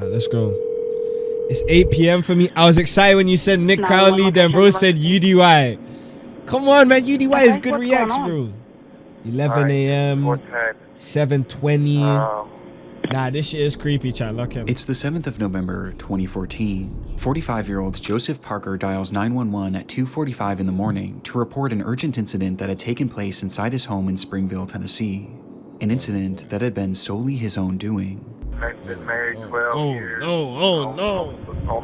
Alright, let's go. It's 8 p.m. for me. I was excited when you said Nick Crowley, then bro said UDY. Come on, man. UDY is good reacts, bro. 11 a.m. 7:20. Nah, this shit is creepy, chat. Look him. It's the 7th of November, 2014. 45-year-old Joseph Parker dials 911 at 2:45 in the morning to report an urgent incident that had taken place inside his home in Springville, Tennessee. An incident that had been solely his own doing. I've been married 12 years. On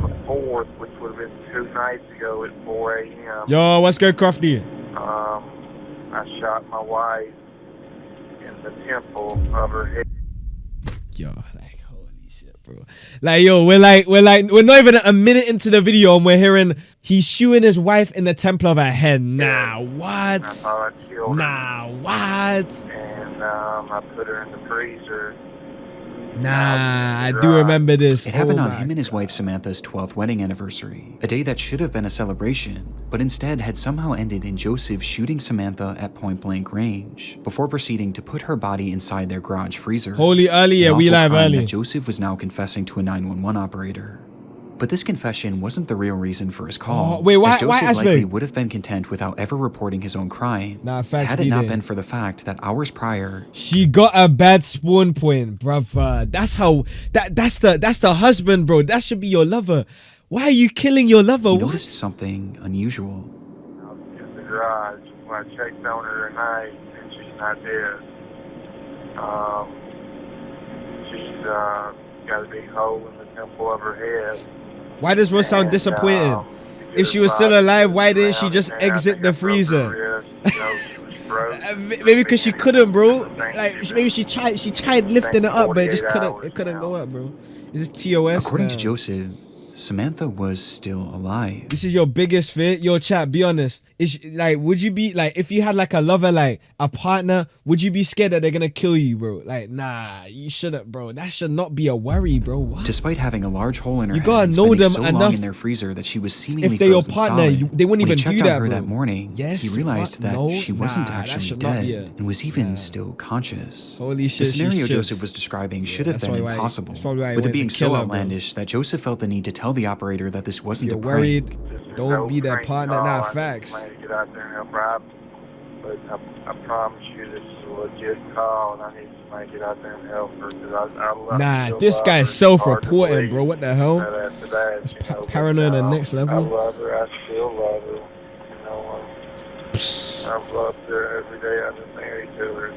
the 4th, which would have been 2 nights ago at 4 a.m. Yo, what's good, Crofty? I shot my wife in the temple of her head. Yo, like, holy shit, bro. Like, yo, we're not even a minute into the video and we're hearing he's shooting his wife in the temple of her head. Nah, what? I thought I killed her. Nah, what? And I put her in the freezer. Nah, I do remember this. It happened on him and his wife Samantha's 12th wedding anniversary, a day that should have been a celebration, but instead had somehow ended in Joseph shooting Samantha at point-blank range, before proceeding to put her body inside their garage freezer. Holy early, yeah, we live early. Joseph was now confessing to a 911 operator. But this confession wasn't the real reason for his call. Oh, wait, why? Joseph likely would have been content without ever reporting his own crime. Nah, facts. Had it not been for the fact that hours prior, she got a bad spawn point, brother. That's how. That's the husband, bro. That should be your lover. Why are you killing your lover? He noticed something unusual. I was in the garage when I checked on her tonight, and she's not dead. She's got a big hole in the temple of her head. Why does Rose sound disappointed? If she was still alive, why didn't she just exit the freezer? Maybe because she couldn't, bro. Like maybe she tried lifting it up, but it couldn't go up, bro. Is this TOS? According to Joseph, Samantha was still alive. This is your biggest fear? Yo, chat, be honest. Would you be, like, if you had, like, a lover, like, a partner, would you be scared that they're gonna kill you, bro? Like, nah, you shouldn't, bro. That should not be a worry, bro. What? Despite having a large hole in her head, gotta know them so enough long in their freezer that she was seemingly if they're your frozen partner, solid. they wouldn't When even he do checked on that, her bro. that morning, Yes, he realized that she wasn't actually dead and was even still conscious. Holy shit, the scenario Joseph was describing should have been impossible, with it being so outlandish that Joseph felt the need to tell the operator that this wasn't You're a prank. worried, don't be that partner. Nah, facts. I need to get out there and help her out, but I promise you this is a legit call, and I need somebody to get out there and help her. Nah, this guy is self-reporting, bro. What the hell? That's paranoid at the next level. I love her. I still love her. You know, I've loved her every day I've been married to her.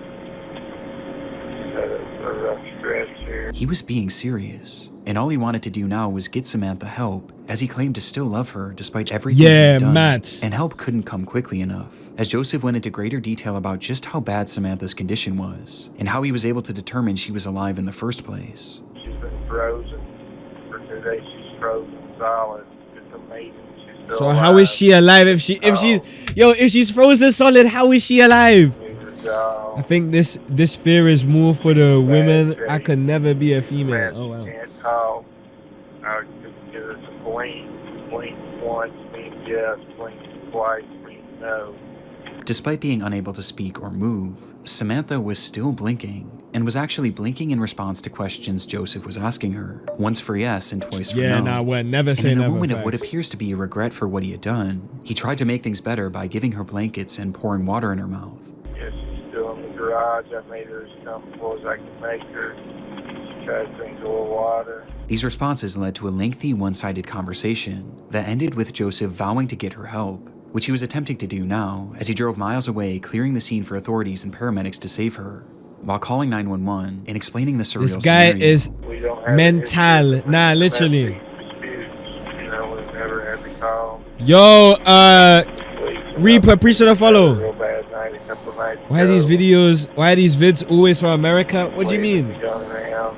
She's had a rough stretch here. He was being serious, and all he wanted to do now was get Samantha help, as he claimed to still love her despite everything he'd done. Matt. And help couldn't come quickly enough, as Joseph went into greater detail about just how bad Samantha's condition was, and how he was able to determine she was alive in the first place. She's been frozen. For 2 days she's frozen solid. It's amazing. She's still alive. How is she alive if she's frozen solid? How is she alive? I think this fear is more for the women. I could never be a female. Oh wow. Can't talk. I could give us a blink once, blink yes, blink twice, blink no. Despite being unable to speak or move, Samantha was still blinking, and was actually blinking in response to questions Joseph was asking her, once for yes and twice for no. Yeah, nah, we're never saying never. In a moment of what appears to be a regret for what he had done, he tried to make things better by giving her blankets and pouring water in her mouth. Yeah, she's still in the garage. I made her as comfortable as I can make her. She tried to drink a little water. These responses led to a lengthy one-sided conversation that ended with Joseph vowing to get her help, which he was attempting to do now as he drove miles away, clearing the scene for authorities and paramedics to save her, while calling 911 and explaining the surreal scenario. This guy is mental. Nah, literally. Yo, Reaper, appreciate the follow. Why are these vids always from America? What do you mean?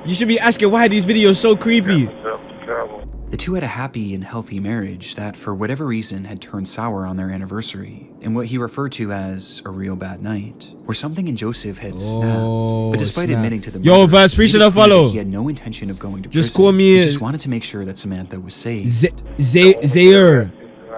You should be asking why are these videos so creepy? The two had a happy and healthy marriage that, for whatever reason, had turned sour on their anniversary, in what he referred to as a real bad night, where something in Joseph had snapped. But despite admitting to the murder, yo, Verse, appreciate the follow. He had no intention of going to just prison. Call me. He just wanted to make sure that Samantha was safe. Zaire.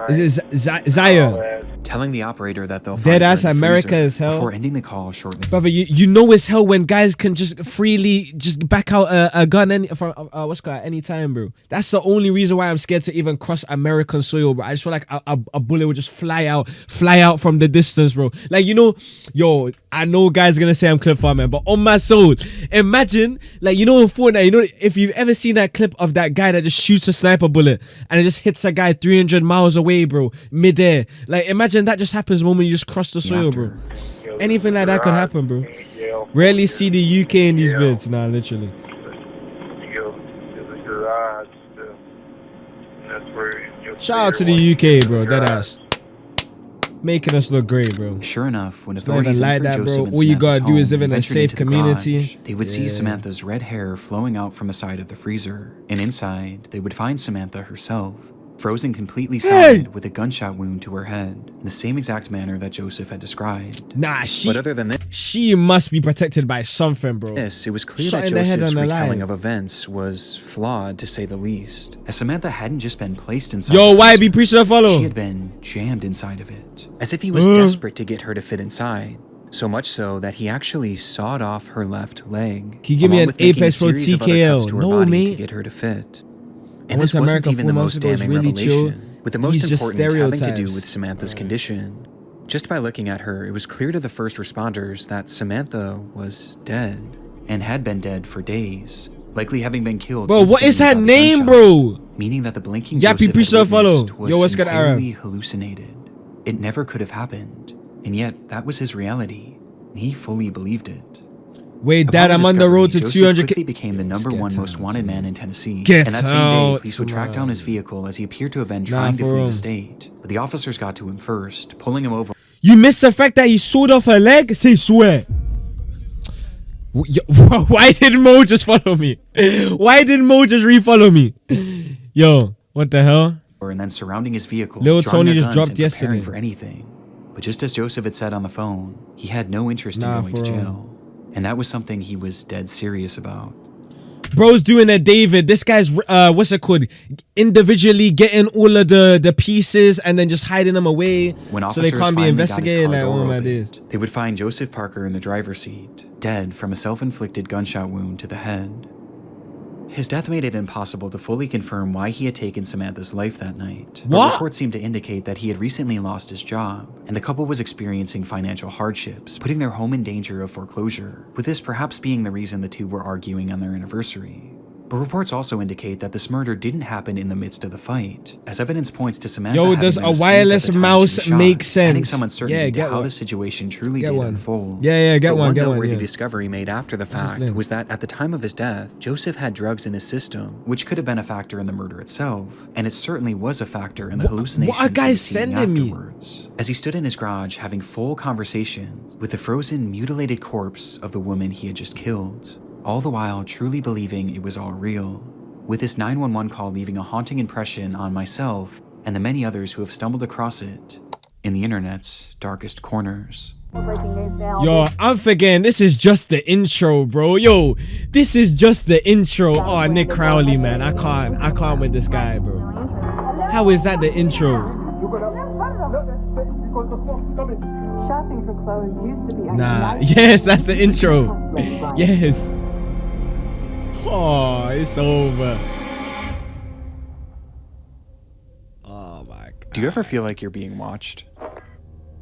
Is it Zaire? telling the operator that they'll find Dead her ass in the America freezer is hell. before ending the call shortly. Brother, you know it's hell when guys can just freely just back out a gun from what's called any time, bro. That's the only reason why I'm scared to even cross American soil, bro. I just feel like a bullet would just fly out from the distance, bro. Like, you know, yo, I know guys are gonna say I'm clip farming, but on my soul, imagine, like, you know, in Fortnite, you know, if you've ever seen that clip of that guy that just shoots a sniper bullet and it just hits a guy 300 miles away, bro, midair. Like, imagine that just happens the moment you just cross the soil, bro. Anything like that could happen, bro. Rarely see the UK in these vids, nah, literally. You go to the garage, and that's where you'll Shout out to the UK, bro, deadass. Making us look great, bro. Sure enough, when Not authorities even like entered that, Joseph bro. and All you Samantha's gotta do is home live in and a ventured safe into the community. garage, they would see Yeah. Samantha's red hair flowing out from the side of the freezer, and inside they would find Samantha herself, frozen completely solid with a gunshot wound to her head, in the same exact manner that Joseph had described. Nah, But other than she must be protected by something, bro. this, it was clear Shot that in the head Joseph's and retelling alive. of events was flawed, to say the least, as Samantha hadn't just been placed inside Yo, the YB, freezer, preach to follow. she had been jammed inside of it, as if he was desperate to get her to fit inside. So much so that he actually sawed off her left leg. Can you give me along an with making a Apex Pro series of other TKL? cuts to her No, body mate. to get her to fit. I And went this to wasn't America even 4 the months most ago. It's damning really chill. revelation, with the most These just important having to do stereotypes. with Samantha's condition. Just by looking at her, it was clear to the first responders that Samantha was dead, and had been dead for days, likely having been killed. Bro, what is instantly her by the name, gunshot, bro? meaning that the blinking Yappy, Joseph preach had to follow. witnessed was Yo, what's good, Arab? entirely hallucinated. It never could have happened, and yet that was his reality. He fully believed it. Wait, Upon Dad, I'm on the discovery, road to Joseph 200K. quickly became the number one most wanted man in Tennessee. Get and that same day, out, police would track down his vehicle as he appeared to have been Nah, trying to for flee real. the state. But the officers got to him first, pulling him over. You missed the fact that he sawed off her leg? Say swear. Yo, why did Mo just follow me? Why did Mo just refollow me? Yo, what the hell? And then surrounding his vehicle, Lil drawing Tony their just guns dropped and preparing yesterday. for anything. But just as Joseph had said on the phone, he had no interest Nah, in going to for real. jail. And that was something he was dead serious about. Bro's doing a David. This guy's what's it called? Individually getting all of the pieces and then just hiding them away When so they officers can't be finally got his investigated. car Like, door oh my opened, days. they would find Joseph Parker in the driver's seat, dead from a self-inflicted gunshot wound to the head. His death made it impossible to fully confirm why he had taken Samantha's life that night. But What? reports seemed to indicate that he had recently lost his job, and the couple was experiencing financial hardships, putting their home in danger of foreclosure, with this perhaps being the reason the two were arguing on their anniversary. But reports also indicate that this murder didn't happen in the midst of the fight, as evidence points to Samantha Yo, having does been a asleep wireless at the time she mouse was shot, make adding sense? some uncertainty Yeah, to get how one. the situation truly Get did one. unfold. Yeah, get But one, get one, noteworthy yeah. discovery made after the fact limp. was that at the time of his death, Joseph had drugs in his system, which could have been a factor in the murder itself, and it certainly was a factor in the hallucinations what are guys he was seeing sending me? afterwards. As he stood in his garage having full conversations with the frozen, mutilated corpse of the woman he had just killed, all the while truly believing it was all real. With this 911 call leaving a haunting impression on myself and the many others who have stumbled across it in the internet's darkest corners. Yo, I'm forgetting this is just the intro, bro. Yo, this is just the intro. Oh, Nick Crowley, man. I can't with this guy, bro. How is that the intro? Shopping for clothes used to be Nah, yes, that's the intro. Yes. Oh, it's over. Oh my god. Do you ever feel like you're being watched?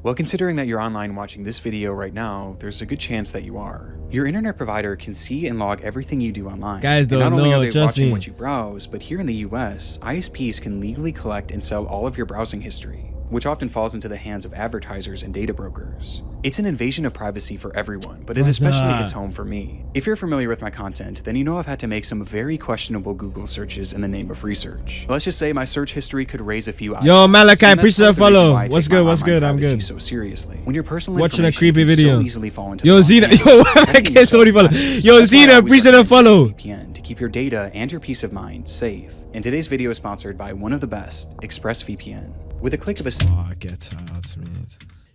Well, considering that you're online watching this video right now, there's a good chance that you are. Your internet provider can see and log everything you do online. Guys And don't not only know, are they trust watching me. what you browse, but here in the US, ISPs can legally collect and sell all of your browsing history, which often falls into the hands of advertisers and data brokers. It's an invasion of privacy for everyone, but it especially hits home for me. If you're familiar with my content, then you know I've had to make some very questionable Google searches in the name of research. Let's just say my search history could raise a few eyebrows. Yo, Malachi, And that's appreciate part of the the reason follow. why I What's take my good, what's online good, I'm privacy good. so seriously. When your personal Watching a information creepy can video. so easily fall into Yo, the Zena, wrong yo, hands, I protecting can't so many yourself follow. matters. Yo, That's why I Zena, always appreciate the recommend follow. using a VPN to keep your data and your peace of mind safe. And today's video is sponsored by one of the best, ExpressVPN. With a click of a Oh, get out, man.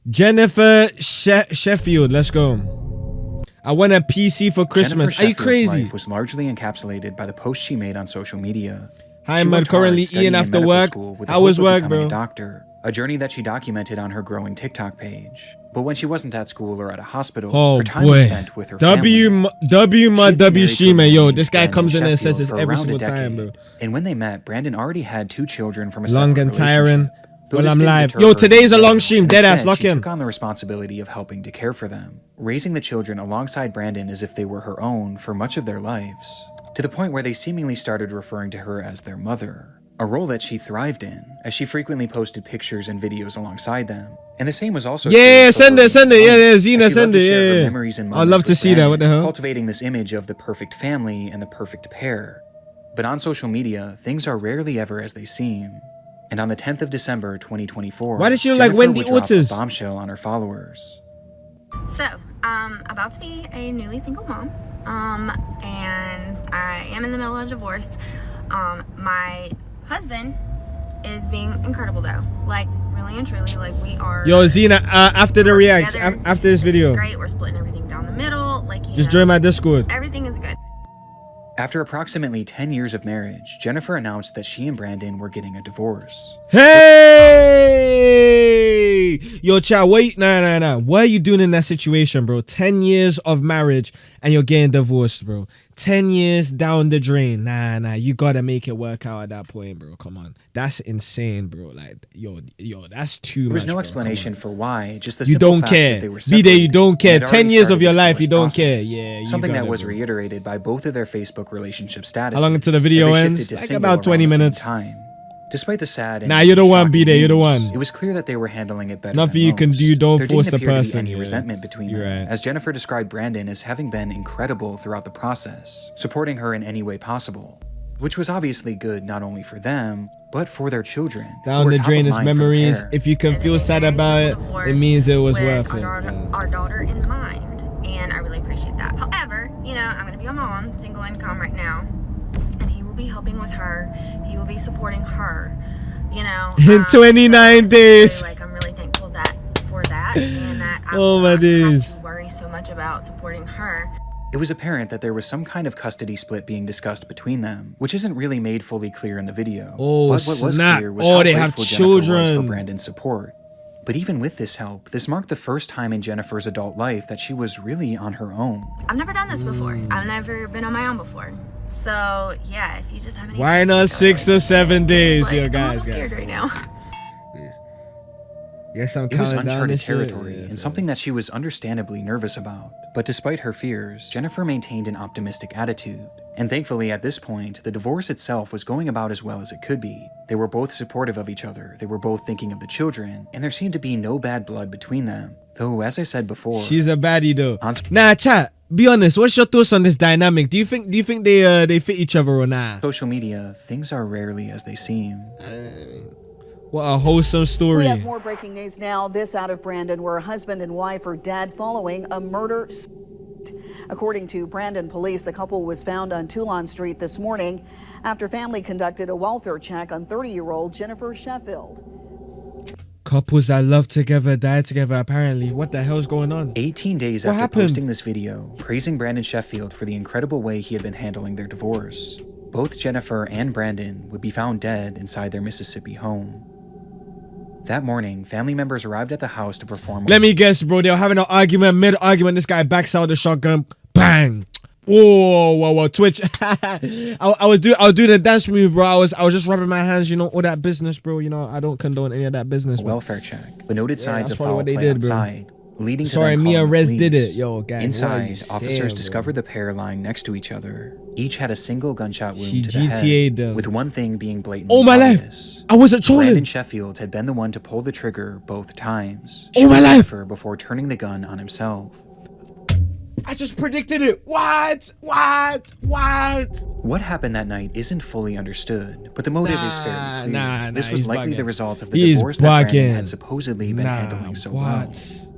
Jennifer Sheffield, let's go. I want a PC for Christmas. Jennifer Are you Sheffield's crazy? life was largely encapsulated by the posts she made on social media. Hi, She man. worked hard Currently studying eating in after medical work. school with the How hope was of work, becoming bro? a doctor. a journey that she documented on her growing TikTok page. But when she wasn't at school or at a hospital, Oh her time was boy. spent with her family. W my She'd been W married to Shima. Yo, this guy Brandon comes in and says Sheffield this for every around a single time, bro. decade. And when they met, Brandon already had 2 children from a Long separate and tiring. relationship. Though Well, this I'm didn't live. deter Yo, her today's a from long marriage, stream. and Dead ass, instead, lock she in. took on the responsibility of helping to care for them, raising the children alongside Brandon as if they were her own for much of their lives, to the point where they seemingly started referring to her as their mother, a role that she thrived in, as she frequently posted pictures and videos alongside them. And the same was also Yeah, true send for it, send it. Lily Yeah, yeah, as Zena, she send loved to it. share her Yeah, yeah. memories and I'd moments love to with see that. What the Brandon, hell? cultivating this image of the perfect family and the perfect pair. But on social media, things are rarely ever as they seem. And on the 10th of December, 2024, Why does she look like Jennifer Wendy would drop a Otis? bombshell on her followers. So, about to be a newly single mom, and I am in the middle of a divorce. My husband is being incredible though, like really and truly, like we are. Yo, Zena, after the we're reacts, together. after this It's video, great. We're splitting everything down the middle, like you just know, join my Discord. everything is good. After approximately 10 years of marriage, Jennifer announced that she and Brandon were getting a divorce. Hey! Yo, chat, nah. What are you doing in that situation, bro? 10 years of marriage and you're getting divorced, bro. 10 years down the drain. Nah. You gotta make it work out at that point, bro. Come on. That's insane, bro. Like, yo, that's too much. There was no bro. explanation for why, just the You simple don't fact care. that they were Be there, you separated don't care. and had 10 already years of started your the life, you divorce don't care. process. Yeah, you Something got that it, was bro. reiterated by both of their Facebook relationship statuses. How long until the as video they shifted ends? to Like single about 20 around the same minutes. time. Despite the sad and Nah, you're the one, shocking be there, you're the news, one. it was clear that they were handling it better Nothing than you can most. do, don't There force didn't the appear to be person, any yeah. resentment between them, You're right. as Jennifer described Brandon as having been incredible throughout the process, supporting her in any way possible, which was obviously good not only for them, but for their children. who Down were the top drain of is mind for the memories. pair. If you can And feel it's a sad very about it, simple it divorce means it was with worth it. our daughter in mind, and I really appreciate that. However, you know, I'm gonna be a mom, single income right now, and he will be helping with her. He will be supporting her. You know, In 29 so days. Like, I'm really thankful for that, and that I Oh, will my not days. have to worry so much about supporting her. It was apparent that there was some kind of custody split being discussed between them, which isn't really made fully clear in the video. Oh, but what was snap. clear was Oh, how they have grateful Jennifer was for children. Brandon's support. But even with this help, this marked the first time in Jennifer's adult life that she was really on her own. I've never done this before. I've never been on my own before. So yeah, if you just have any. Why not 6 or 7 days, Like, yo, I'm a guys? little scared right now. Yes, I'm It was counting down uncharted this shit. territory Yeah, and something that she was understandably nervous about. But despite her fears, Jennifer maintained an optimistic attitude. And thankfully, at this point, the divorce itself was going about as well as it could be. They were both supportive of each other, they were both thinking of the children, and there seemed to be no bad blood between them. Though, as I said before, She's a baddie though. On- Nah, chat. Be honest. What's your thoughts on this dynamic? Do you think they fit each other or nah? social media, things are rarely as they seem. What a wholesome story. We have more breaking news now. This out of Brandon, where a husband and wife are dead following a murder. According to Brandon police, the couple was found on Toulon Street this morning after family conducted a welfare check on 30-year-old Jennifer Sheffield. Couples that love together die together. Apparently, what the hell's going on? 18 days What after happened? posting this video, praising Brandon Sheffield for the incredible way he had been handling their divorce, both Jennifer and Brandon would be found dead inside their Mississippi home. That morning, family members arrived at the house to perform. Let me guess, bro. They were having an argument. Mid-argument, this guy backs out the shotgun. Bang. Whoa. Twitch. I was doing the dance move, bro. I was just rubbing my hands, you know, all that business, bro. You know, I don't condone any of that business, a bro. welfare check, but noted signs that's of probably foul what they play did, bro. outside, leading to Sorry, them me calling and the Rxzz did police. it. Yo, gang, what are you Inside, saying, officers bro? discovered the pair lying next to each other. Each had a single gunshot wound She to the GTA'd head, them. with one thing being blatantly Oh, my life. obvious. I wasn't Brandon trolling. Sheffield had been the one to pull the trigger both times. Oh, my shooting life. Jennifer before turning the gun on himself. I just predicted it. What? What happened that night isn't fully understood, but the motive is fairly clear. Nah, this was he's likely bugging. the result of the He's divorce that Brandon bugging. had supposedly been handling so well.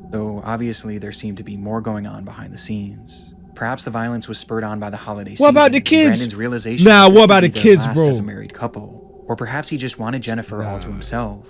Though obviously there seemed to be more going on behind the scenes. Perhaps the violence was spurred on by the holiday season. What about the and kids? Brandon's realization Nah, that this what about would the be their kids, last bro? as a married couple. Or perhaps he just wanted Jennifer all to himself.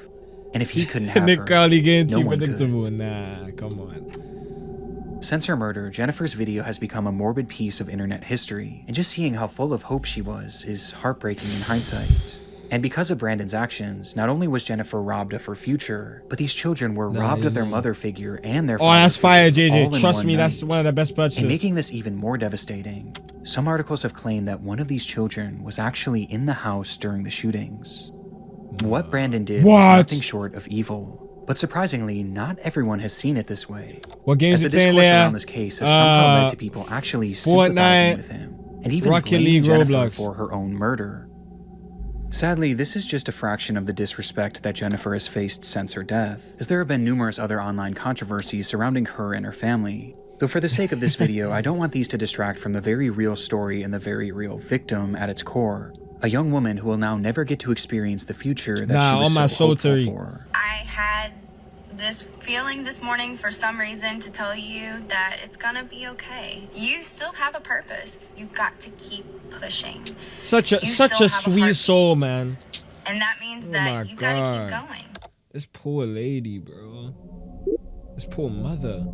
And if he couldn't have Nick her, Carly getting no too one could. predictable. Nah, come on. Since her murder, Jennifer's video has become a morbid piece of internet history, and just seeing how full of hope she was is heartbreaking in hindsight. And because of Brandon's actions, not only was Jennifer robbed of her future, but these children were robbed of their mother figure and their father that's fire, figure, all JJ. in Trust one me, night. that's one of the best purchases. And making this even more devastating, some articles have claimed that one of these children was actually in the house during the shootings. What Brandon did was nothing short of evil. But surprisingly, not everyone has seen it this way. What games as the you playing discourse there? around this case has somehow led to people actually sympathizing with him, and even Rocket blaming League, Jennifer Roblox. for her own murder. Sadly, this is just a fraction of the disrespect that Jennifer has faced since her death, as there have been numerous other online controversies surrounding her and her family. Though for the sake of this video, I don't want these to distract from the very real story and the very real victim at its core. A young woman who will now never get to experience the future that she was so hopeful for. I had this feeling this morning for some reason to tell you that it's gonna be okay. You still have a purpose. You've got to keep pushing. Such a sweet soul, man. And that means that you gotta keep going. This poor lady, bro. This poor mother.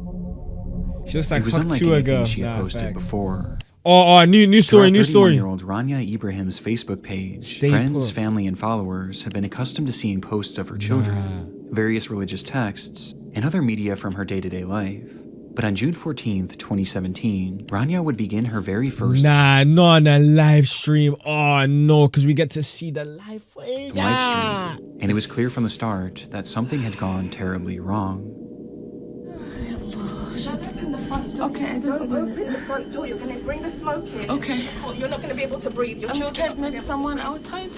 She looks like it was unlike a anything girl. she had posted before. Oh, new story. 31-year-old Rania Ibrahim's Facebook page, friends, family, and followers have been accustomed to seeing posts of her children, various religious texts, and other media from her day-to-day life. But on June 14th, 2017, Rania would begin her very first not on a live stream. Oh no, because we get to see the live footage. live stream, and it was clear from the start that something had gone terribly wrong. Okay, don't open the front door. You're going to bring the smoke in. Okay. You're not going to be able to breathe. Your children scared maybe someone outside.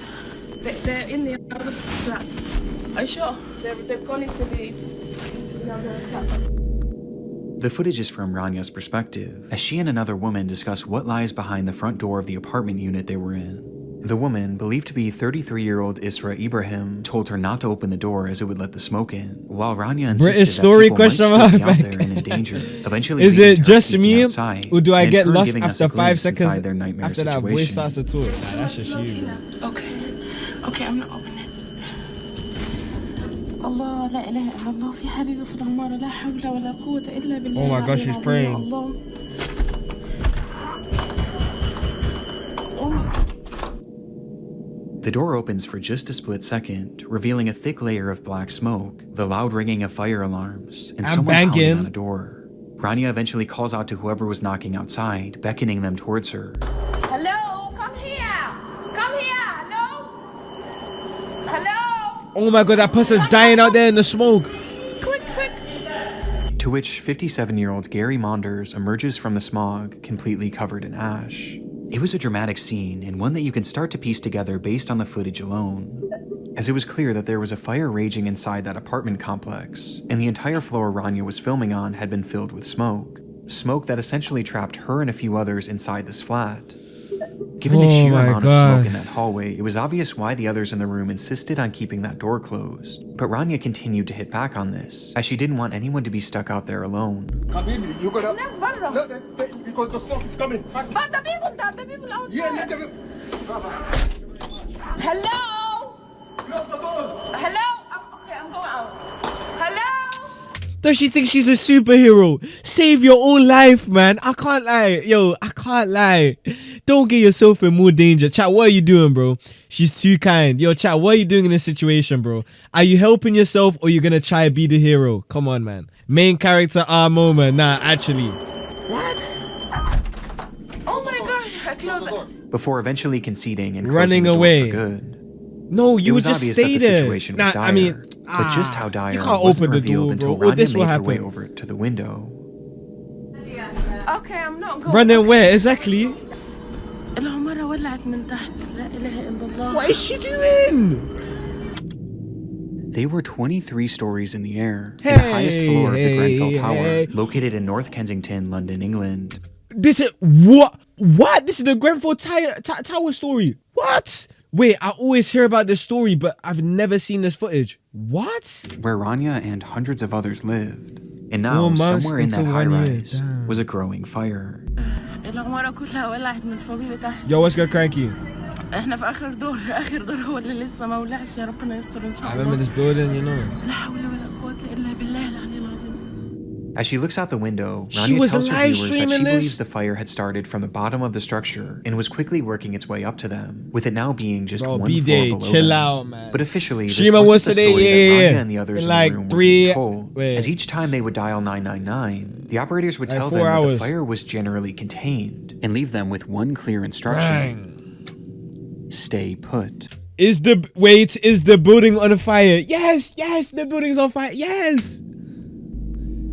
They're in the other flat. Are you sure? They've gone into the other flat. The footage is from Rania's perspective, as she and another woman discuss what lies behind the front door of the apartment unit they were in. The woman, believed to be 33-year-old Isra Ibrahim, told her not to open the door as it would let the smoke in, while Rania insisted British story that people might still be out there and in danger. Eventually, is it just me, outside, or do I get turn lost giving us after a 5 glimpse seconds inside their nightmare after that voice situation. starts to talk? Nah, that's just you, bro. Okay, I'm not opening it. Allah, la ilaha illallah, fi hariqa fil amara, la hawla wa la quwwata illa billah. Oh my gosh, she's praying. The door opens for just a split second, revealing a thick layer of black smoke, the loud ringing of fire alarms, and someone pounding on a door. Rania eventually calls out to whoever was knocking outside, beckoning them towards her. Hello, come here. Come here. Hello. Hello. Oh my god, that person's dying out there in the smoke. Quick. To which 57-year-old Gary Maunders emerges from the smog, completely covered in ash. It was a dramatic scene, and one that you can start to piece together based on the footage alone, as it was clear that there was a fire raging inside that apartment complex, and the entire floor Rania was filming on had been filled with smoke. Smoke that essentially trapped her and a few others inside this flat. Given the sheer amount of smoke in that hallway, it was obvious why the others in the room insisted on keeping that door closed. But Rania continued to hit back on this, as she didn't want anyone to be stuck out there alone. You gotta... No, because the smoke is coming. But the people outside. Yeah, let them... Hello? Close the door. Hello? Okay, I'm going out. Hello? Does she think she's a superhero? Save your own life, man. I can't lie. Yo, I can't lie. Don't get yourself in more danger. Chat, what are you doing, bro? She's too kind. Yo, chat, what are you doing in this situation, bro? Are you helping yourself or you gonna try to be the hero? Come on, man. Main character moment. Nah, actually. What? Oh my god, I closed it. Before eventually conceding and running closing the door away. For good. No, you It would was just obvious stay that the there. situation was dire, but just how dire you can't wasn't open the revealed door, until bro. Or Rania this will made her way happen. over to the window. Okay, I'm not going. Running where exactly? العمارة ولعت من تحت. لا إله إلا الله. What is she doing? They were 23 stories in the air, in the highest floor of the Grenfell Tower, located in North Kensington, London, England. This is what? What? This is the Grenfell Tower story. What? Wait, I always hear about this story, but I've never seen this footage. What? Where Rania and hundreds of others lived. And now, somewhere in that high-rise was a growing fire. العمارة كلها ولعت من فوق لتحت. Yo, what's good, Cranky? احنا في آخر دور هو اللي لسه ما ولعش. يا ربنا يستر إن شاء الله. I remember this building, you know. لا حول ولا قوة إلا بالله العلي العظيم. As she looks out the window, She Rania was tells her live viewers that streaming she this? believes the fire had started from the bottom of the structure and was quickly working its way up to them, with it now being just Bro, one B-Day, floor below chill them. out, man. But officially, this Streamer wasn't was the today, story yeah, that yeah, Rania yeah. and the others In in like the room 3 were being told. wait. As each time they would dial 999, the operators would Like tell 4 them that hours. the fire was generally contained and leave them with one clear instruction: stay put. Is the building on fire? Yes, the building's on fire. Yes.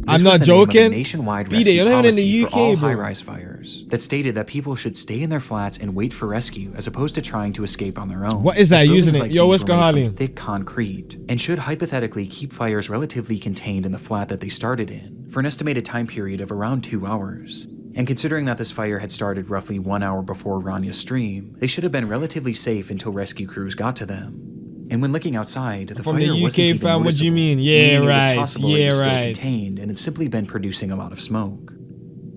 I'm not joking. Nationwide B-Day, you're not even in the policy for all UK, bro. high-rise fires that stated that people should stay in their flats and wait for rescue as opposed to trying to escape on their own. What is As that buildings using it? like Yo, these what's were made from Harley? thick concrete and should hypothetically keep fires relatively contained in the flat that they started in for an estimated time period of around 2 hours. And considering that this fire had started roughly 1 hour before Rania's stream, they should have been relatively safe until rescue crews got to them. And when looking outside, the From fire the wasn't UK, even fam, what do you noticeable, mean? Yeah, meaning right. It was possible it Yeah, was still right. contained and had simply been producing a lot of smoke.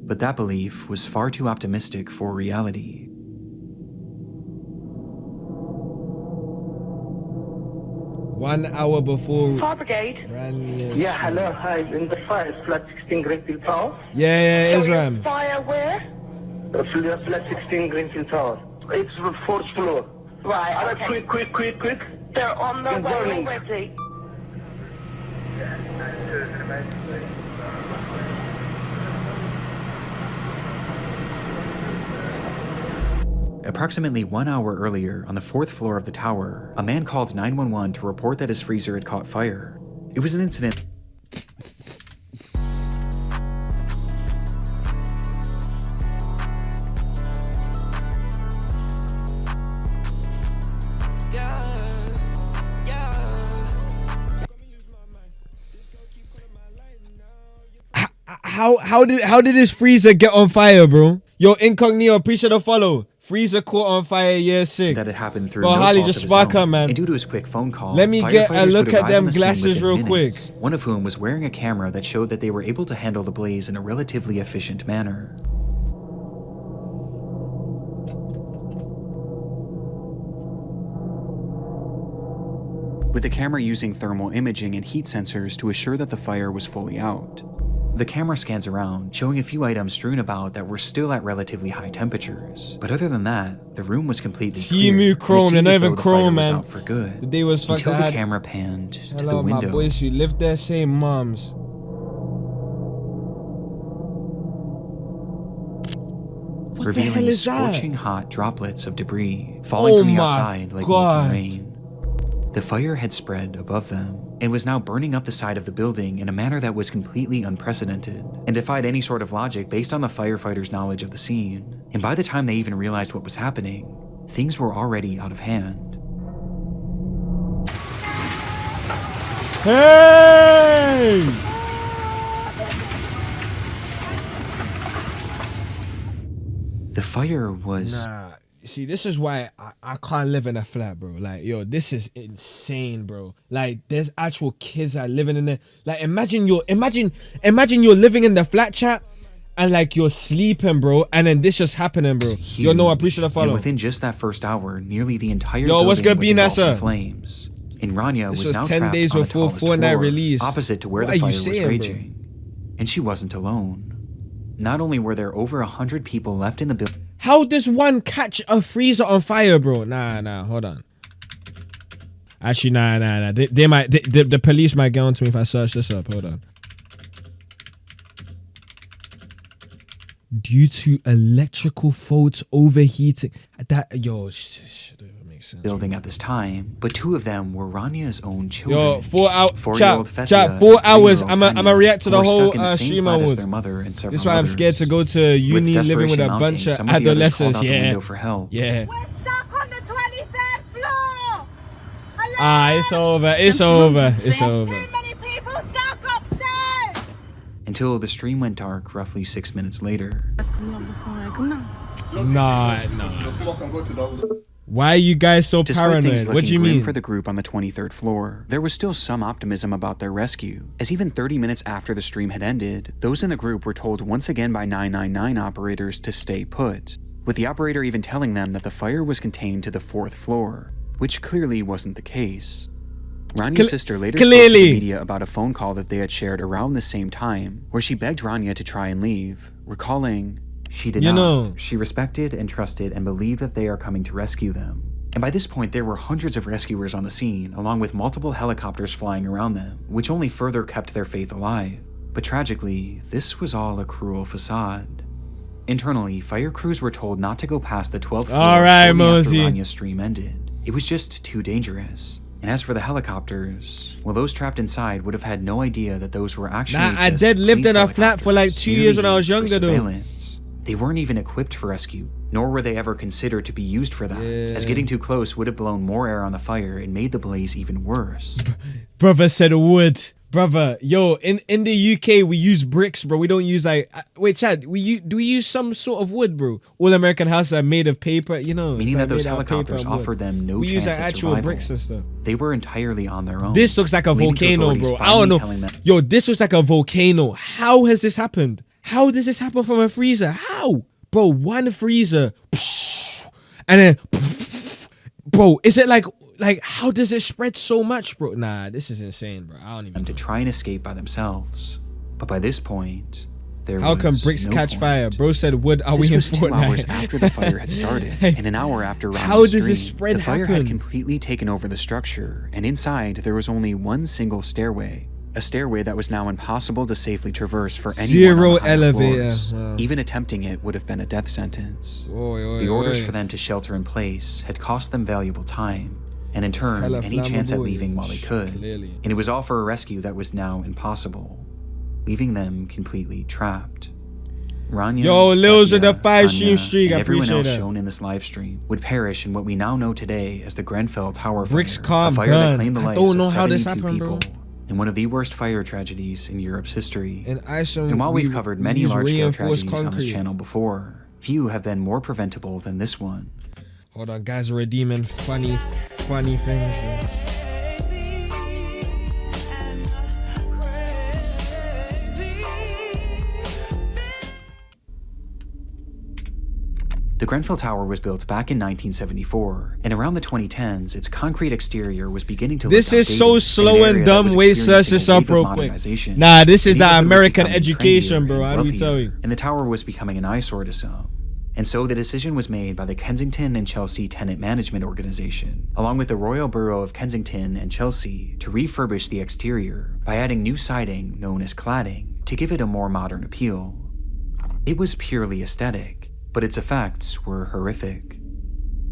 But that belief was far too optimistic for reality. One hour before. Fire brigade. Rania. Yeah, hello, hi. In the fire, it's flat 16 Greenfield Tower. Yeah, Sorry, Isram. Fire where? Flat 16 Greenfield Tower. It's the 4th floor. Right, okay. Quick. They're on the way already. Approximately 1 hour earlier, on the 4th floor of the tower, a man called 911 to report that his freezer had caught fire. It was an incident How did this freezer get on fire, bro? Yo, incognito, appreciate the follow. Freezer caught on fire, yeah, sick. that had happened through Bro, no Harley, fault just of his spark own. up, man. And due to his quick phone call, Let me get a firefighters look would at arrive them on the scene glasses within real minutes, quick. one of whom was wearing a camera that showed that they were able to handle the blaze in a relatively efficient manner. With the camera using thermal imaging and heat sensors to assure that the fire was fully out. The camera scans around, showing a few items strewn about that were still at relatively high temperatures. But other than that, the room was completely clear. Timu and it Chrome, seemed they're not as though even the Chrome, fire was man. out for good. The day was fucked. Until I the had- camera panned to the Hello, my window. boys who live there, same moms. What the revealing hell is that? scorching hot droplets of debris falling Oh from the my outside like God. molten rain. The fire had spread above them and was now burning up the side of the building in a manner that was completely unprecedented and defied any sort of logic based on the firefighters' knowledge of the scene. And by the time they even realized what was happening, things were already out of hand. Hey! The fire was Nah, see, this is why I can't live in a flat, bro. Like, yo, this is insane, bro. Like, there's actual kids that are living in there. Like, imagine you're living in the flat, chat, and like you're sleeping, bro, and then this just happening, bro. huge. Yo, no, I appreciate the And follow. within just that first hour, nearly the entire Yo, building what's good, was B, engulfed in Nessa? flames. And Rania This was was now 10 trapped days on the before tallest Fortnite floor, release. opposite to where What the are you fire was saying, bro? raging. And she wasn't alone. Not only were there over 100 people left in the building, How does one catch a freezer on fire, bro? Nah, hold on. Actually, nah. The police might get on to me if I search this up. Hold on. Due to electrical faults overheating. That, yo, shit don't even make sense. building at this time, but two of them were Rania's own children. Yo, 4 hours. 4-year-old Chat, Fethia 4 and hours. 3-year-old I'ma Tanya, react to who the were whole stuck in the same stream flat as awards. their mother and several This is why I'm others. scared to go to With uni living with a desperation bunch mounting, of some of the others called adolescents. out the Yeah. window for help. Yeah. We're stuck on the 23rd floor. Hello? It's over. It's over. It's over. Too many people stuck upstairs. Until the stream went dark roughly 6 minutes later. Nah. Why are you guys so Despite things paranoid? What looking do you grim mean? for the group on the 23rd floor, there was still some optimism about their rescue, as even 30 minutes after the stream had ended, those in the group were told once again by 999 operators to stay put, with the operator even telling them that the fire was contained to the 4th floor, which clearly wasn't the case. Ranya's sister later spoke to the media about a phone call that they had shared around the same time, where she begged Rania to try and leave, recalling, "She did not. She respected and trusted and believed that they are coming to rescue them." And by this point, there were hundreds of rescuers on the scene, along with multiple helicopters flying around them, which only further kept their faith alive. But tragically, this was all a cruel facade. Internally, fire crews were told not to go past the 12th floor after Ranya's stream ended. It was just too dangerous. And as for the helicopters, well, those trapped inside would have had no idea that those were actually I did lived in a flat for like 2 years when I was younger, though. They weren't even equipped for rescue, nor were they ever considered to be used for that, as getting too close would have blown more air on the fire and made the blaze even worse. Brother said wood. Brother, yo, in the UK we use bricks, bro. We don't use like wait, Chad. Do we use some sort of wood, bro? All American houses are made of paper, you know. Meaning that those helicopters offered them no chance at survival. We use like actual bricks and stuff. They were entirely on their own. This looks like a volcano, bro. I don't know. Yo, this looks like a volcano. How has this happened? How does this happen from a freezer? How, bro? One freezer, and then, bro, is it like how does it spread so much, bro? Nah, this is insane, bro. I don't even know. To try and escape by themselves, but by this point, how come bricks catch fire? Bro said wood. Are we in Fortnite? 2 hours after the fire had started, and an hour after Ranya's how does this spread? The fire had completely taken over the structure, and inside there was only one single stairway. A stairway that was now impossible to safely traverse for anyone. Zero elevator. Wow. Even attempting it would have been a death sentence. The orders for them to shelter in place had cost them valuable time, and in turn, any chance at leaving while they could. And it was all for a rescue that was now impossible, leaving them completely trapped. Rania, yo, Lils of the 5-stream streak, and I everyone appreciate else that. shown in this live stream would perish in what we now know today as the Grenfell Tower bricks fire. calm A fire gun. that claimed the I lives don't know of how this 72 happened, people. bro. And one of the worst fire tragedies in Europe's history. And while we've covered many large-scale tragedies on this channel before, few have been more preventable than this one. Hold on, guys are redeeming funny things. The Grenfell Tower was built back in 1974, and around the 2010s, its concrete exterior was beginning to look outdated. This is so slow and dumb. Wait, search this up real quick. Nah, this is the American education, bro. How do we tell you? And the tower was becoming an eyesore to some. And so the decision was made by the Kensington and Chelsea Tenant Management Organization, along with the Royal Borough of Kensington and Chelsea, to refurbish the exterior by adding new siding known as cladding to give it a more modern appeal. It was purely aesthetic, but its effects were horrific.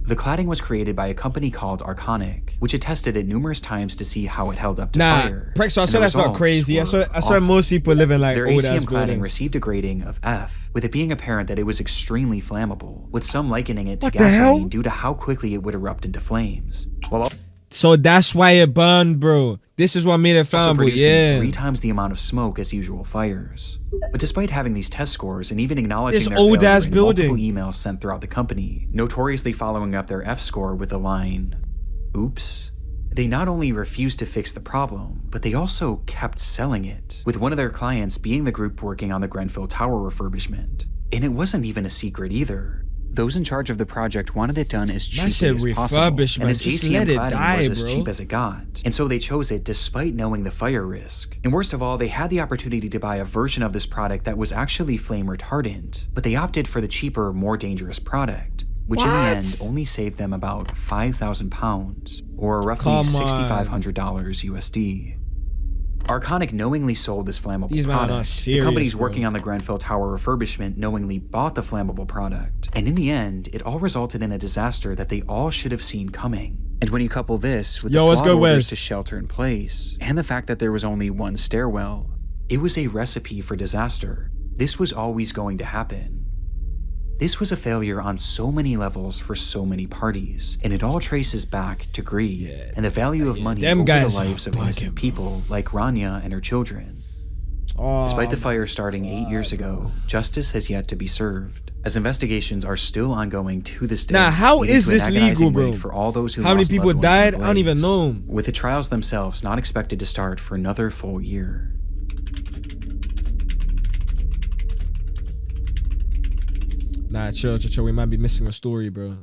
The cladding was created by a company called Arconic, which had tested it numerous times to see how it held up to fire. Nah, so I saw that's not crazy. I saw most people living like their old ACM ass cladding buildings. received a grading of F, with it being apparent that it was extremely flammable, with some likening it to What the hell? gasoline due to how quickly it would erupt into flames. So that's why it burned, bro. This is what made it flammable, yeah. 3 times the amount of smoke as usual fires. But despite having these test scores and even acknowledging This their old failure ass in building. multiple emails sent throughout the company, notoriously following up their F score with the line, "Oops," they not only refused to fix the problem, but they also kept selling it, with one of their clients being the group working on the Grenfell Tower refurbishment. And it wasn't even a secret either. Those in charge of the project wanted it done as cheaply as possible, and this ACM cladding was as cheap as it got, and so they chose it despite knowing the fire risk. And worst of all, they had the opportunity to buy a version of this product that was actually flame retardant, but they opted for the cheaper, more dangerous product, which in the end only saved them about £5,000, or roughly $6,500 USD. Arconic knowingly sold this flammable product. The companies working on the Grenfell Tower refurbishment knowingly bought the flammable product. And in the end, it all resulted in a disaster that they all should have seen coming. And when you couple this with the flawed orders to shelter in place, and the fact that there was only one stairwell, it was a recipe for disaster. This was always going to happen. This was a failure on so many levels for so many parties, and it all traces back to greed and the value of money over the lives of innocent people like Rania and her children. Despite the fire starting 8 years ago, justice has yet to be served, as investigations are still ongoing to this day. Now, how is this legal, bro? For all those who how many people died? I don't even know. With the trials themselves not expected to start for another full year. Nah, chill. We might be missing a story, bro.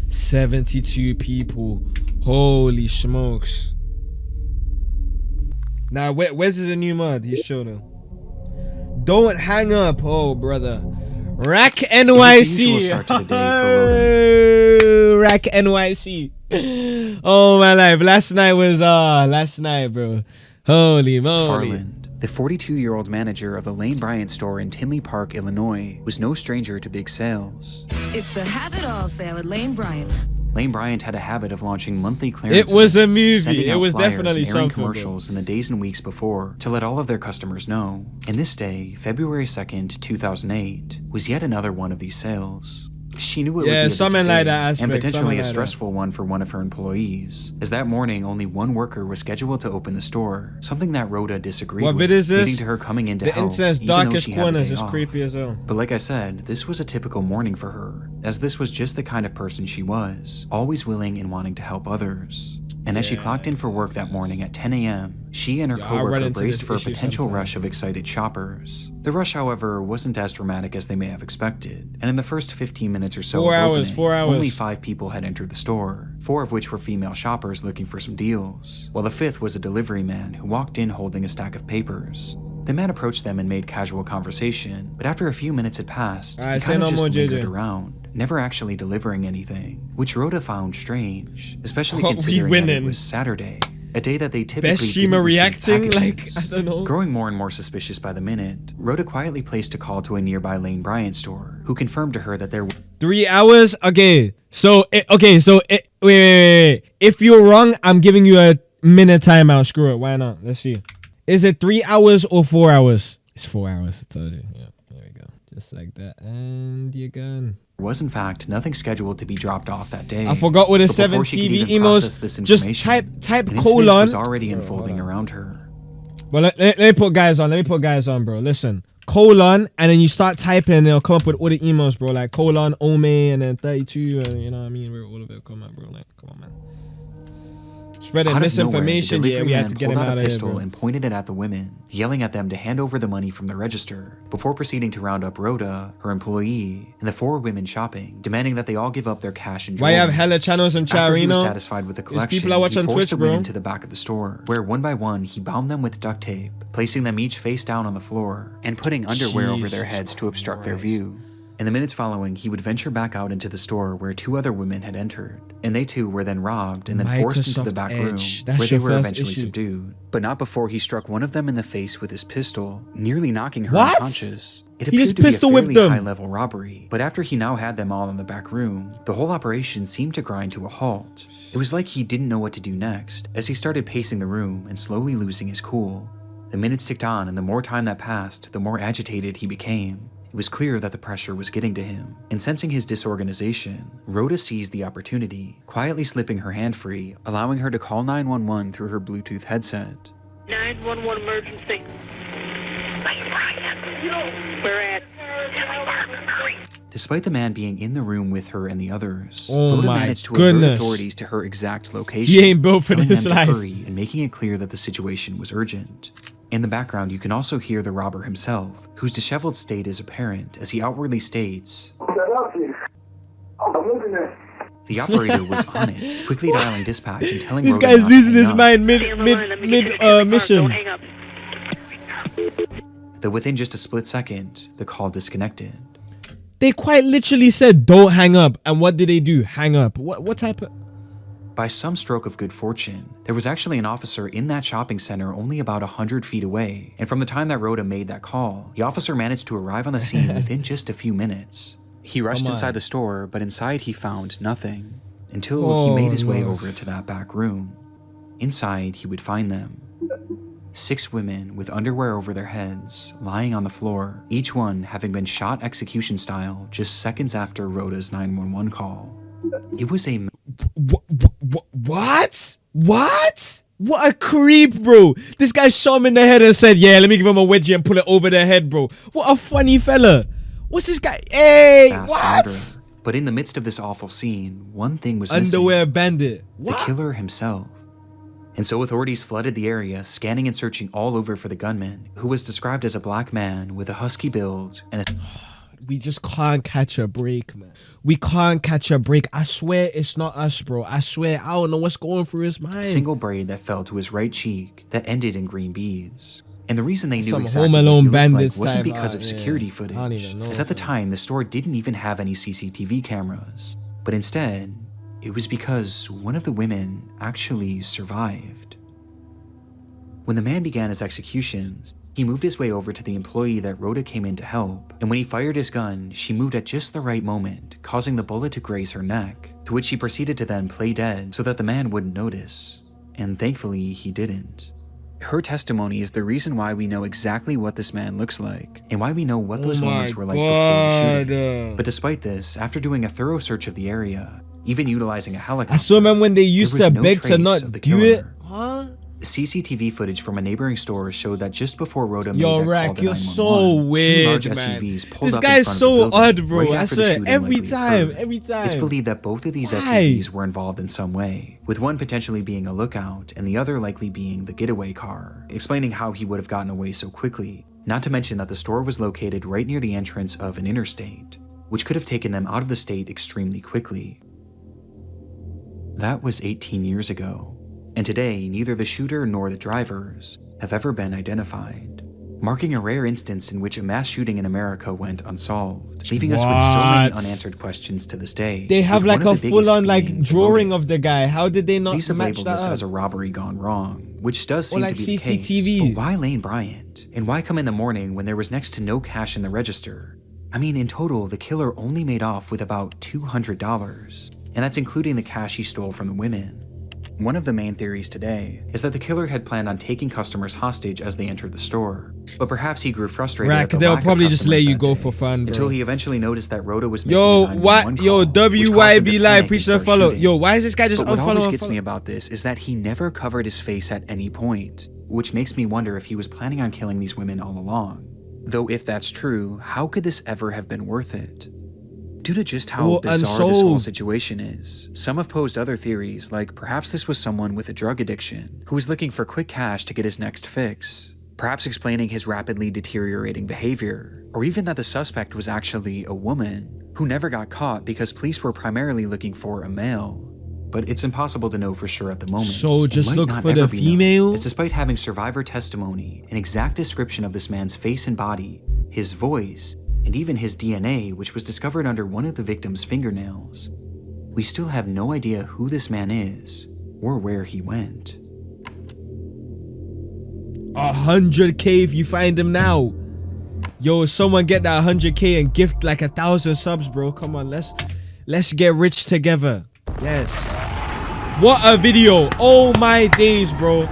72 people. Holy smokes. Now, where's his new mod? He's showing them. Don't hang up. Oh, brother. Rack NYC. Rack NYC. Oh, my life. Last night was, last night, bro. Holy moly. Harland, the 42-year-old manager of the Lane Bryant store in Tinley Park, Illinois, was no stranger to big sales. It's the Have It All sale at Lane Bryant. Lane Bryant had a habit of launching monthly clearance It was a events, movie. It was definitely something. Commercials in the days and weeks before to let all of their customers know. And this day, February 2nd, 2008, was yet another one of these sales. She knew it would be a busy something day, like that aspect, and potentially a like stressful one for one of her employees, as that morning only one worker was scheduled to open the store, something that Rhoda disagreed with, leading to her coming in to help, internet's even though darkest she had a corners day is off. creepy as hell. But like I said, this was a typical morning for her, as this was just the kind of person she was, always willing and wanting to help others. And as she clocked in for work that morning at 10 a.m., she and her coworker braced for a potential rush of excited shoppers. The rush, however, wasn't as dramatic as they may have expected, and in the first 15 minutes or so of opening, 4 hours. only 5 people had entered the store, 4 of which were female shoppers looking for some deals, while the 5th was a delivery man who walked in holding a stack of papers. The man approached them and made casual conversation, but after a few minutes had passed, he kind of just lingered around, never actually delivering anything, which Rhoda found strange, especially considering that it was Saturday, a day that they typically best streamer reacting, packages. like, I don't know. Growing more and more suspicious by the minute, Rhoda quietly placed a call to a nearby Lane Bryant store, who confirmed to her that there were 3 hours? Okay, so, wait. If you're wrong, I'm giving you a minute timeout. Screw it, why not? Let's see. Is it 3 hours or 4 hours? It's 4 hours, I told you. Yeah, there we go. Just like that, and you're gone. was in fact nothing scheduled to be dropped off that day. I forgot what the 7 TV emails. Just type colon. Was already unfolding around her. Well, let me put guys on. Let me put guys on, bro. Listen, colon, and then you start typing, and it'll come up with all the emails, bro. Like colon, Ome, and then 32, and you know what I mean. Where all of it come out, bro. Like, come on, man. Spreading misinformation, nowhere, we had to get him out of here, bro. And pointed it at the women, yelling at them to hand over the money from the register, before proceeding to round up Rhoda, her employee, and the 4 women shopping, demanding that they all give up their cash and jewelry. Why you have hella channels in Charino? After he was satisfied with the collection, people are watching he forced Twitch, the women bro. to the back of the store, where one by one he bound them with duct tape, placing them each face down on the floor, and putting underwear over their heads to obstruct their view. In the minutes following, he would venture back out into the store where 2 other women had entered, and they too were then robbed and then forced into the back room, where they were eventually subdued. But not before he struck one of them in the face with his pistol, nearly knocking her unconscious. It appeared to be a fairly high-level robbery, but after he now had them all in the back room, the whole operation seemed to grind to a halt. It was like he didn't know what to do next, as he started pacing the room and slowly losing his cool. The minutes ticked on, and the more time that passed, the more agitated he became. It was clear that the pressure was getting to him, and sensing his disorganization, Rhoda seized the opportunity, quietly slipping her hand free, allowing her to call 911 through her Bluetooth headset. 911 emergency. We're at Despite the man being in the room with her and the others, oh Rhoda my managed to goodness. alert authorities to her exact location. He ain't built for telling this them life. to hurry and making it clear that the situation was urgent. In the background, you can also hear the robber himself, whose disheveled state is apparent as he outwardly states, the operator was on it, quickly dialing dispatch and telling this Rhoda guy's not to losing hang his up. mind mid mission. Though within just a split second, the call disconnected. They quite literally said, "Don't hang up," and what did they do? Hang up. What type of? By some stroke of good fortune, there was actually an officer in that shopping center only about 100 feet away, and from the time that Rhoda made that call, the officer managed to arrive on the scene within just a few minutes. He rushed inside the store, but inside he found nothing, until he made his way over to that back room. Inside, he would find them. 6 women with underwear over their heads, lying on the floor, each one having been shot execution style just seconds after Rhoda's 911 call. It was a... What? What a creep, bro. This guy shot him in the head and said, "Yeah, let me give him a wedgie and pull it over their head, bro." What a funny fella. What's this guy? Hey, what? Murder. But in the midst of this awful scene, one thing was underwear missing. bandit. What? The killer himself. And so authorities flooded the area, scanning and searching all over for the gunman, who was described as a black man with a husky build and a... we just can't catch a break, man. We can't catch a break. I swear it's not us, bro. I swear, I don't know what's going through his mind. Single braid that fell to his right cheek that ended in green beads. And the reason they knew Some exactly Home what Alone he looked like Bandits wasn't type, because of yeah. security I don't footage, even know, as at the fam. time the store didn't even have any CCTV cameras. But instead, it was because one of the women actually survived. When the man began his executions, he moved his way over to the employee that Rhoda came in to help, and when he fired his gun, she moved at just the right moment, causing the bullet to graze her neck, to which she proceeded to then play dead so that the man wouldn't notice. And thankfully, he didn't. Her testimony is the reason why we know exactly what this man looks like, and why we know what those moments were like before the shooting. But despite this, after doing a thorough search of the area, even utilizing a helicopter, I saw them when they used there to was no beg to trace not of the do it. killer. Huh? CCTV footage from a neighboring store showed that just before Rhoda made Yo, that call Rack, to you're 911, so two weird, large man. SUVs pulled This up in guy's front of so the building odd, bro. right I after the swear, shooting every likely time, occurred. every time. It's believed that both of these Why? SUVs were involved in some way, with one potentially being a lookout and the other likely being the getaway car, explaining how he would have gotten away so quickly. Not to mention that the store was located right near the entrance of an interstate, which could have taken them out of the state extremely quickly. That was 18 years ago, and today neither the shooter nor the drivers have ever been identified, marking a rare instance in which a mass shooting in America went unsolved, leaving us with so many What? unanswered questions to this day. They have with like one a of the biggest full-on like being the drawing motive. of the guy. How did they not Police have match labeled that this up? as a robbery gone wrong, which does Or seem like to be the case. CCTV. But why Lane Bryant? And why come in the morning when there was next to no cash in the register? I mean, in total, the killer only made off with about $200, and that's including the cash he stole from the women. One of the main theories today is that the killer had planned on taking customers hostage as they entered the store, but perhaps he grew frustrated Rack, at the they'll lack of probably just let customers you that go day, for fun, bro. until he eventually noticed that Rhoda was making Yo, a 911 what? call, Yo, which caused him to WYB panic live, and preach start to follow. shooting. Yo, why is this guy just But what always unfollow? gets me about this is that he never covered his face at any point, which makes me wonder if he was planning on killing these women all along. Though if that's true, how could this ever have been worth it? Due to just how bizarre this whole unsolved. situation is, some have posed other theories, like perhaps this was someone with a drug addiction who was looking for quick cash to get his next fix, perhaps explaining his rapidly deteriorating behavior, or even that the suspect was actually a woman who never got caught because police were primarily looking for a male. But it's impossible to know for sure at the moment. So and just might look not for ever the be known, female? as despite having survivor testimony, an exact description of this man's face and body, his voice, and even his DNA, which was discovered under one of the victim's fingernails, we still have no idea who this man is or where he went. 100K if you find him now. Yo, someone get that 100K and gift like 1,000 subs, bro. Come on, let's get rich together. Yes. What a video. Oh my days, bro.